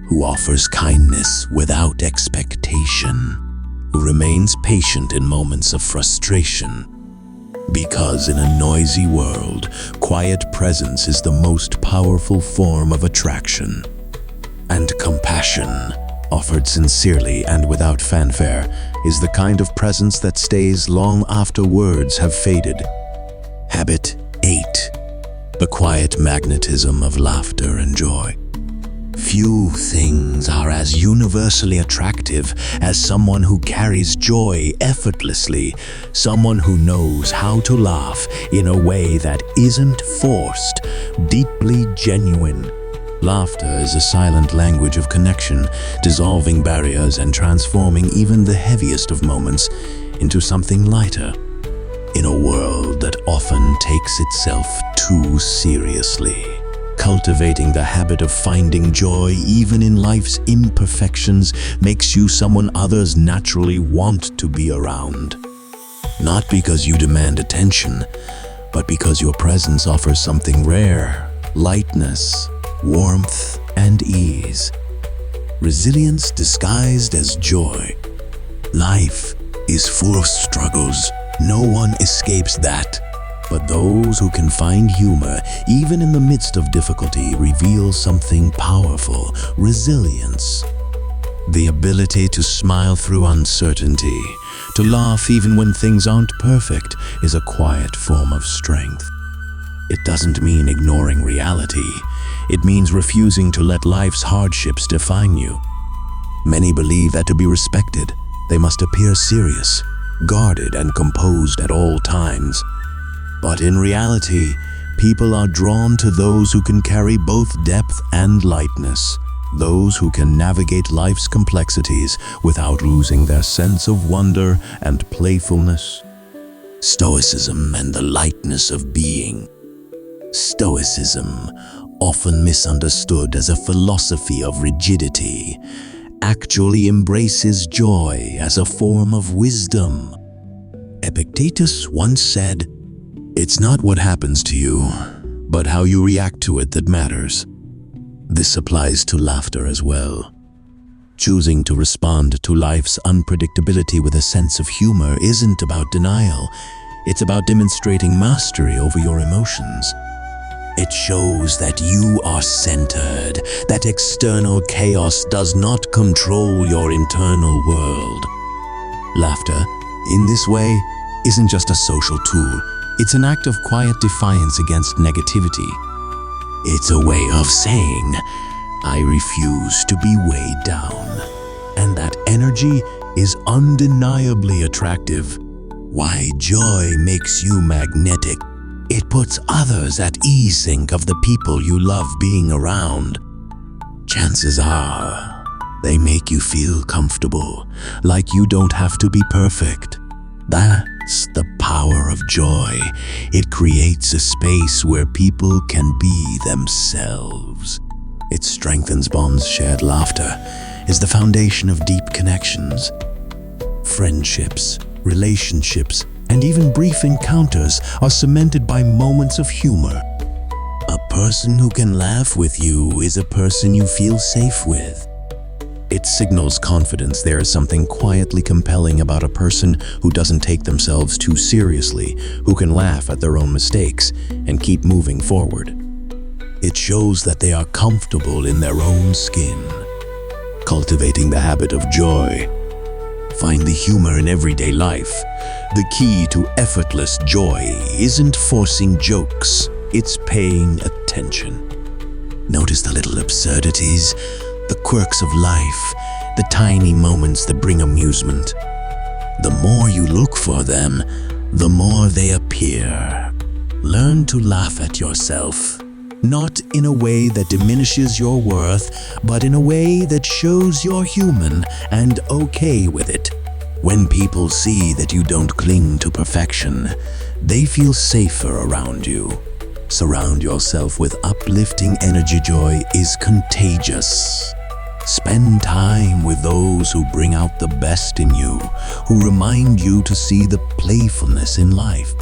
who offers kindness without expectation, who remains patient in moments of frustration. Because in a noisy world, quiet presence is the most powerful form of attraction. And compassion, offered sincerely and without fanfare, is the kind of presence that stays long after words have faded. Habit 8. The quiet magnetism of laughter and joy. Few things are as universally attractive as someone who carries joy effortlessly, someone who knows how to laugh in a way that isn't forced, deeply genuine. Laughter is a silent language of connection, dissolving barriers and transforming even the heaviest of moments into something lighter. In a world that often takes itself too seriously, cultivating the habit of finding joy even in life's imperfections makes you someone others naturally want to be around. Not because you demand attention, but because your presence offers something rare: lightness, warmth, and ease. Resilience disguised as joy. Life is full of struggles. No one escapes that. But those who can find humor, even in the midst of difficulty, reveal something powerful: resilience. The ability to smile through uncertainty, to laugh even when things aren't perfect, is a quiet form of strength. It doesn't mean ignoring reality. It means refusing to let life's hardships define you. Many believe that to be respected, they must appear serious, guarded, and composed at all times. But in reality, people are drawn to those who can carry both depth and lightness, those who can navigate life's complexities without losing their sense of wonder and playfulness. Stoicism and the lightness of being. Stoicism, often misunderstood as a philosophy of rigidity, actually embraces joy as a form of wisdom. Epictetus once said, "It's not what happens to you, but how you react to it that matters." This applies to laughter as well. Choosing to respond to life's unpredictability with a sense of humor isn't about denial. It's about demonstrating mastery over your emotions. It shows that you are centered, that external chaos does not control your internal world. Laughter, in this way, isn't just a social tool. It's an act of quiet defiance against negativity. It's a way of saying, "I refuse to be weighed down." And that energy is undeniably attractive. Why joy makes you magnetic. It puts others at ease. Think of the people you love being around. Chances are, they make you feel comfortable, like you don't have to be perfect. That's the power of joy. It creates a space where people can be themselves. It strengthens bonds. Shared laughter is the foundation of deep connections. Friendships, relationships, and even brief encounters are cemented by moments of humor. A person who can laugh with you is a person you feel safe with. It signals confidence. There is something quietly compelling about a person who doesn't take themselves too seriously, who can laugh at their own mistakes and keep moving forward. It shows that they are comfortable in their own skin. Cultivating the habit of joy. Find the humor in everyday life. The key to effortless joy isn't forcing jokes, it's paying attention. Notice the little absurdities, the quirks of life, the tiny moments that bring amusement. The more you look for them, the more they appear. Learn to laugh at yourself, not in a way that diminishes your worth, but in a way that shows you're human and okay with it. When people see that you don't cling to perfection, they feel safer around you. Surround yourself with uplifting energy. Joy is contagious. Spend time with those who bring out the best in you, who remind you to see the playfulness in life.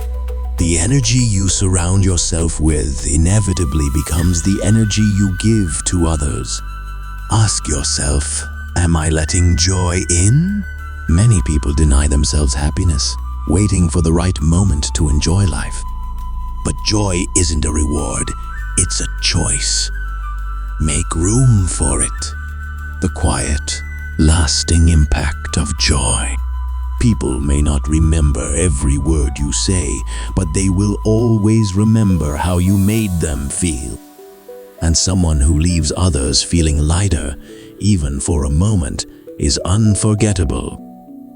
The energy you surround yourself with inevitably becomes the energy you give to others. Ask yourself, am I letting joy in? Many people deny themselves happiness, waiting for the right moment to enjoy life. But joy isn't a reward, it's a choice. Make room for it. The quiet, lasting impact of joy. People may not remember every word you say, but they will always remember how you made them feel. And someone who leaves others feeling lighter, even for a moment, is unforgettable.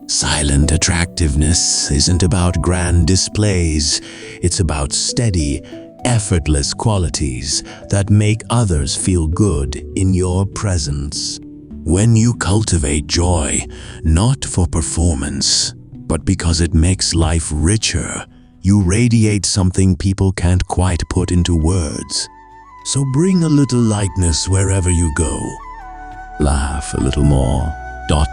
Silent attractiveness isn't about grand displays. It's about steady, effortless qualities that make others feel good in your presence. When you cultivate joy, not for performance, but because it makes life richer, you radiate something people can't quite put into words. So bring a little lightness wherever you go. Laugh a little more.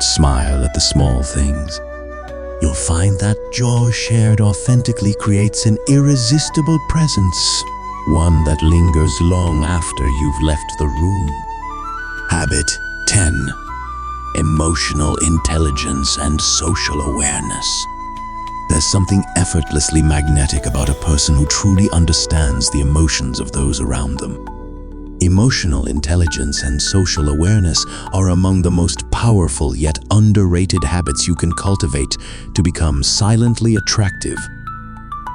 Smile at the small things. You'll find that joy shared authentically creates an irresistible presence, one that lingers long after you've left the room. Habit 10. Emotional intelligence and social awareness. There's something effortlessly magnetic about a person who truly understands the emotions of those around them. Emotional intelligence and social awareness are among the most powerful yet underrated habits you can cultivate to become silently attractive.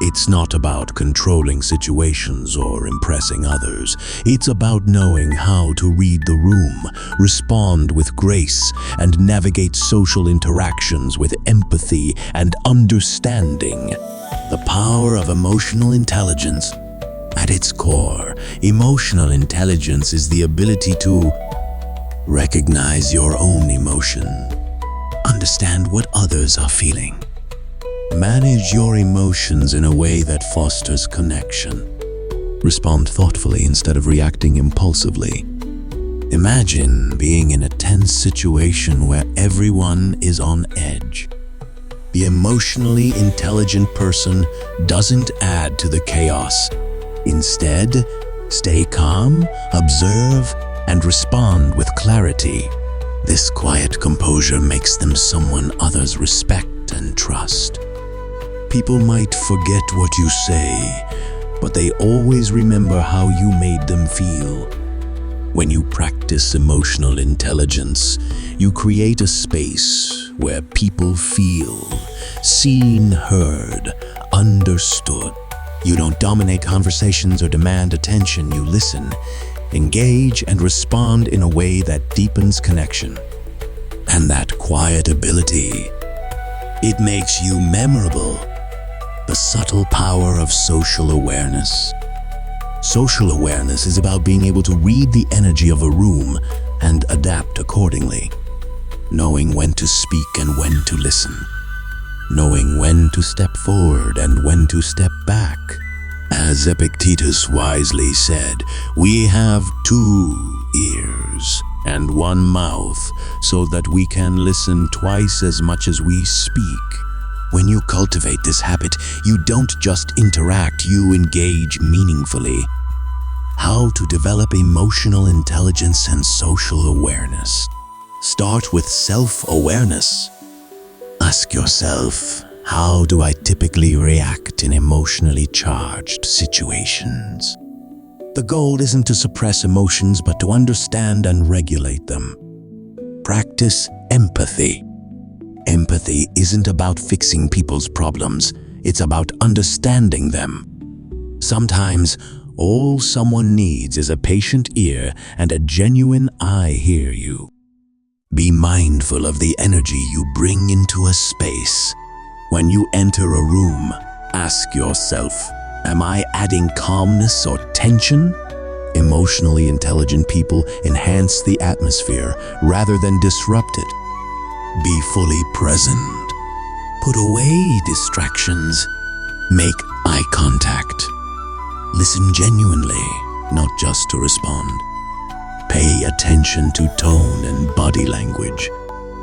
It's not about controlling situations or impressing others. It's about knowing how to read the room, respond with grace, and navigate social interactions with empathy and understanding. The power of emotional intelligence. At its core, emotional intelligence is the ability to recognize your own emotion, understand what others are feeling, manage your emotions in a way that fosters connection, respond thoughtfully instead of reacting impulsively. Imagine being in a tense situation where everyone is on edge. The emotionally intelligent person doesn't add to the chaos. Instead, stay calm, observe, and respond with clarity. This quiet composure makes them someone others respect and trust. People might forget what you say, but they always remember how you made them feel. When you practice emotional intelligence, you create a space where people feel seen, heard, understood. You don't dominate conversations or demand attention. You listen, engage, and respond in a way that deepens connection. And that quiet ability, it makes you memorable. The subtle power of social awareness. Social awareness is about being able to read the energy of a room and adapt accordingly. Knowing when to speak and when to listen. Knowing when to step forward and when to step back. As Epictetus wisely said, we have 2 ears and 1 mouth so that we can listen twice as much as we speak. When you cultivate this habit, you don't just interact, you engage meaningfully. How to develop emotional intelligence and social awareness. Start with self-awareness. Ask yourself, how do I typically react in emotionally charged situations? The goal isn't to suppress emotions, but to understand and regulate them. Practice empathy. Empathy isn't about fixing people's problems, it's about understanding them. Sometimes, all someone needs is a patient ear and a genuine "I hear you." Be mindful of the energy you bring into a space. When you enter a room, ask yourself, am I adding calmness or tension? Emotionally intelligent people enhance the atmosphere rather than disrupt it. Be fully present. Put away distractions. Make eye contact. Listen genuinely, not just to respond. Pay attention to tone and body language.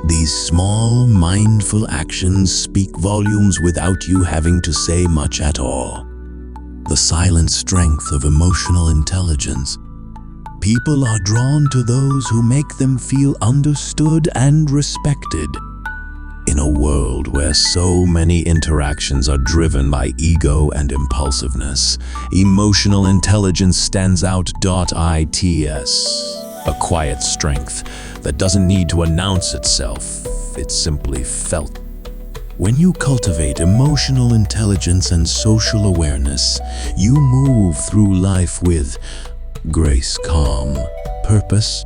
These small, mindful actions speak volumes without you having to say much at all. the silent strength of emotional intelligence. People are drawn to those who make them feel understood and respected. In a world where so many interactions are driven by ego and impulsiveness, emotional intelligence stands out. Its a quiet strength that doesn't need to announce itself, it's simply felt. When you cultivate emotional intelligence and social awareness, you move through life with grace, calm, purpose,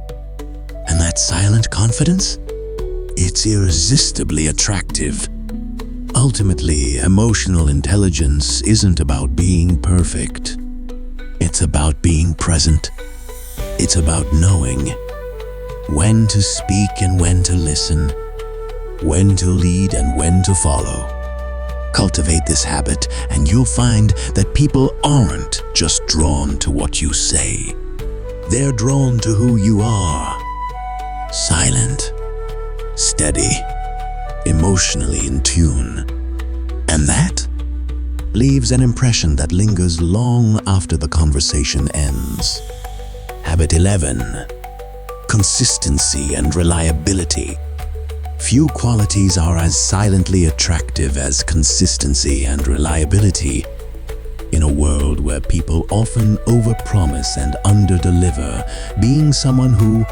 and that silent confidence. It's irresistibly attractive. Ultimately, emotional intelligence isn't about being perfect. It's about being present. It's about knowing when to speak and when to listen, when to lead and when to follow. Cultivate this habit and you'll find that people aren't just drawn to what you say. They're drawn to who you are. Silent, steady, emotionally in tune. And that leaves an impression that lingers long after the conversation ends. Habit 11. Consistency and reliability. Few qualities are as silently attractive as consistency and reliability. In a world where people often overpromise and underdeliver, being someone who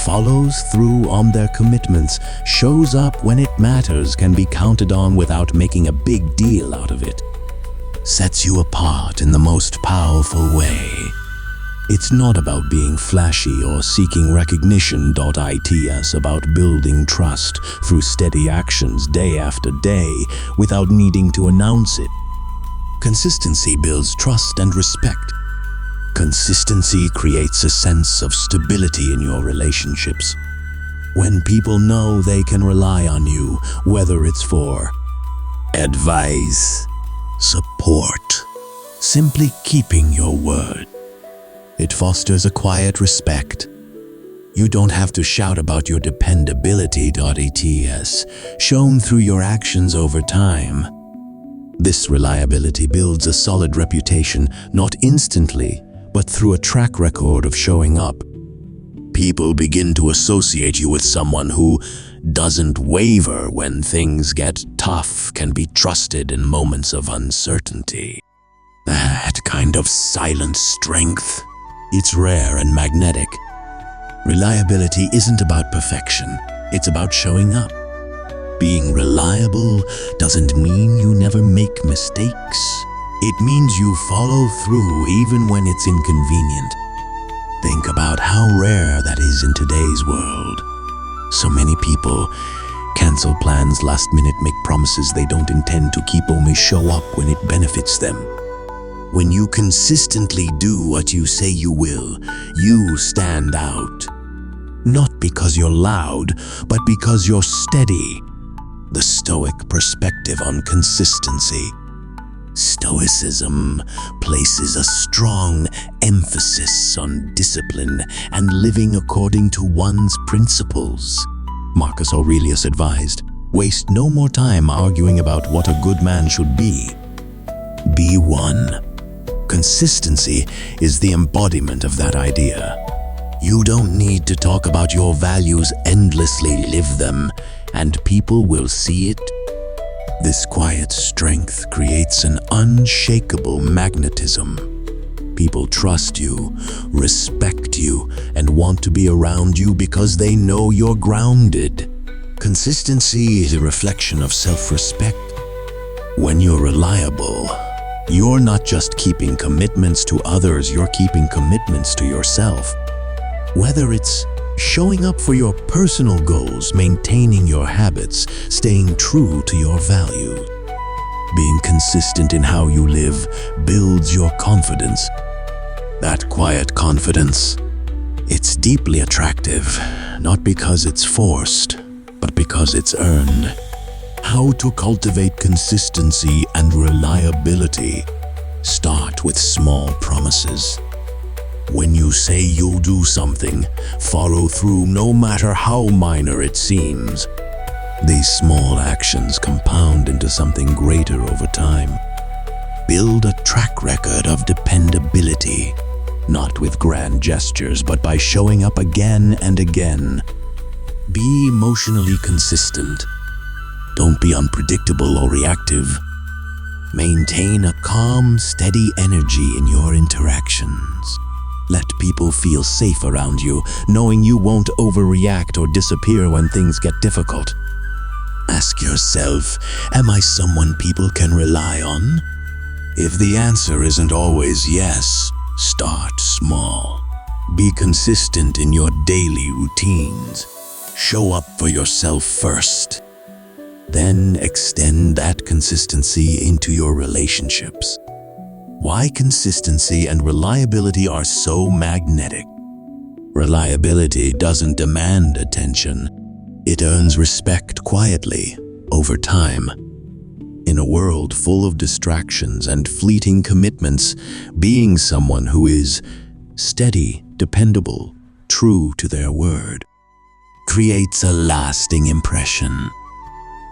follows through on their commitments, shows up when it matters, can be counted on without making a big deal out of it, sets you apart in the most powerful way. It's not about being flashy or seeking recognition. It's about building trust through steady actions day after day without needing to announce it. Consistency builds trust and respect. Consistency creates a sense of stability in your relationships. When people know they can rely on you, whether it's for advice, support, simply keeping your word, it fosters a quiet respect. You don't have to shout about your dependability. It's shown through your actions over time. This reliability builds a solid reputation, not instantly, but through a track record of showing up. People begin to associate you with someone who doesn't waver when things get tough, can be trusted in moments of uncertainty. That kind of silent strength, it's rare and magnetic. Reliability isn't about perfection, it's about showing up. Being reliable doesn't mean you never make mistakes. It means you follow through even when it's inconvenient. Think about how rare that is in today's world. So many people cancel plans last minute, make promises they don't intend to keep, only show up when it benefits them. When you consistently do what you say you will, you stand out. Not because you're loud, but because you're steady. The Stoic perspective on consistency. Stoicism places a strong emphasis on discipline and living according to one's principles. Marcus Aurelius advised, "Waste no more time arguing about what a good man should be. Be one." Consistency is the embodiment of that idea. You don't need to talk about your values endlessly, live them, and people will see it. This quiet strength creates an unshakable magnetism. People trust you, respect you, and want to be around you because they know you're grounded. Consistency is a reflection of self-respect. When you're reliable, you're not just keeping commitments to others, you're keeping commitments to yourself. Whether it's showing up for your personal goals, maintaining your habits, staying true to your values. Being consistent in how you live builds your confidence. That quiet confidence, it's deeply attractive, not because it's forced, but because it's earned. How to cultivate consistency and reliability. Start with small promises. When you say you'll do something, follow through no matter how minor it seems. These small actions compound into something greater over time. Build a track record of dependability, not with grand gestures, but by showing up again and again. Be emotionally consistent. Don't be unpredictable or reactive. Maintain a calm, steady energy in your interactions. Let people feel safe around you, knowing you won't overreact or disappear when things get difficult. Ask yourself, am I someone people can rely on? If the answer isn't always yes, start small. Be consistent in your daily routines. Show up for yourself first. Then extend that consistency into your relationships. Why consistency and reliability are so magnetic? Reliability doesn't demand attention. It earns respect quietly, over time. In a world full of distractions and fleeting commitments, being someone who is steady, dependable, true to their word, creates a lasting impression.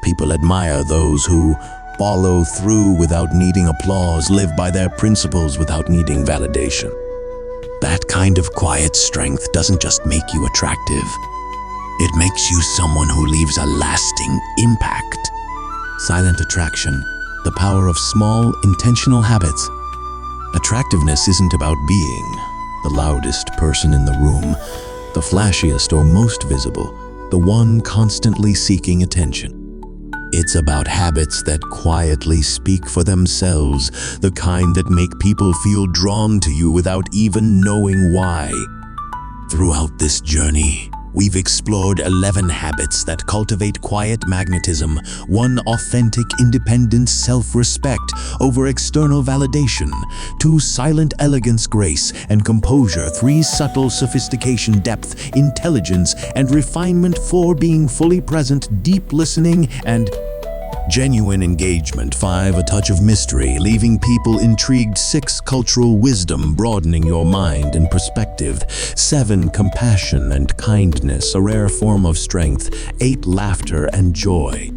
People admire those who follow through without needing applause, live by their principles without needing validation. That kind of quiet strength doesn't just make you attractive. It makes you someone who leaves a lasting impact. Silent attraction, the power of small, intentional habits. Attractiveness isn't about being the loudest person in the room, the flashiest or most visible, the one constantly seeking attention. It's about habits that quietly speak for themselves, the kind that make people feel drawn to you without even knowing why. Throughout this journey, we've explored 11 habits that cultivate quiet magnetism, one authentic, independent self-respect over external validation, 2 silent elegance, grace, and composure, 3 subtle sophistication, depth, intelligence, and refinement, 4 being fully present, deep listening, and genuine engagement, 5 a touch of mystery, leaving people intrigued, 6 cultural wisdom, broadening your mind and perspective, 7 compassion and kindness, a rare form of strength, 8 laughter and joy,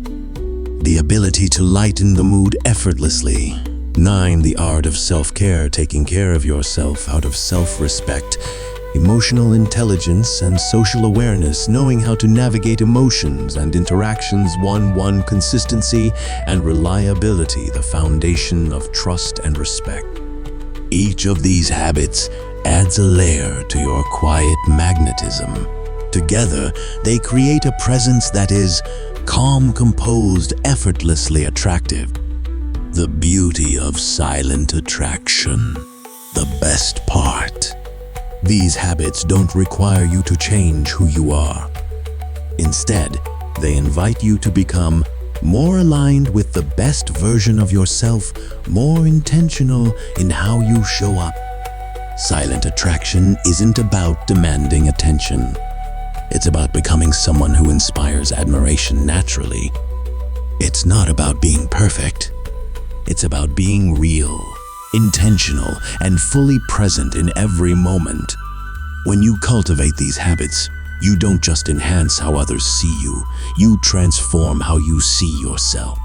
the ability to lighten the mood effortlessly, 9 the art of self-care, taking care of yourself out of self-respect, emotional intelligence and social awareness, knowing how to navigate emotions and interactions, 1 consistency and reliability, the foundation of trust and respect. Each of these habits adds a layer to your quiet magnetism. Together, they create a presence that is calm, composed, effortlessly attractive. The beauty of silent attraction. The best part. These habits don't require you to change who you are. Instead, they invite you to become more aligned with the best version of yourself, more intentional in how you show up. Silent attraction isn't about demanding attention. It's about becoming someone who inspires admiration naturally. It's not about being perfect. It's about being real, intentional, and fully present in every moment. When you cultivate these habits, you don't just enhance how others see you, you transform how you see yourself.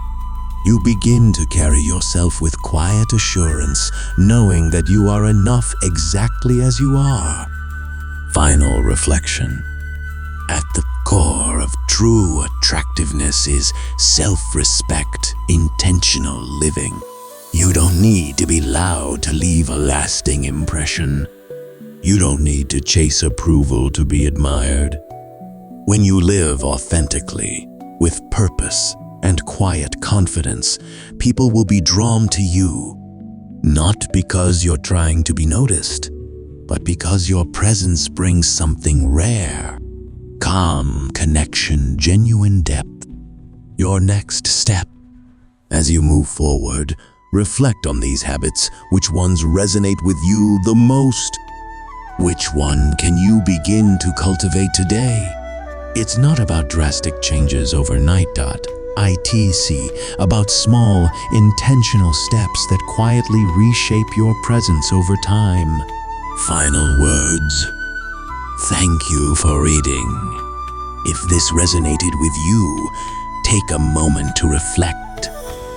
You begin to carry yourself with quiet assurance, knowing that you are enough exactly as you are. Final reflection. At the core of true attractiveness is self-respect, intentional living. You don't need to be loud to leave a lasting impression. You don't need to chase approval to be admired. When you live authentically, with purpose and quiet confidence, people will be drawn to you, not because you're trying to be noticed, but because your presence brings something rare. Calm, connection, genuine depth. Your next step. As you move forward, reflect on these habits. Which ones resonate with you the most? Which one can you begin to cultivate today? It's not about drastic changes overnight. It's about small, intentional steps that quietly reshape your presence over time. Final words. Thank you for reading. If this resonated with you, take a moment to reflect.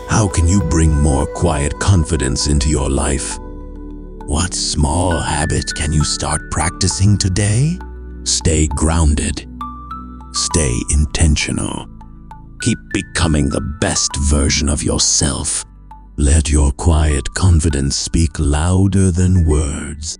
How can you bring more quiet confidence into your life? What small habit can you start practicing today? Stay grounded. Stay intentional. Keep becoming the best version of yourself. Let your quiet confidence speak louder than words.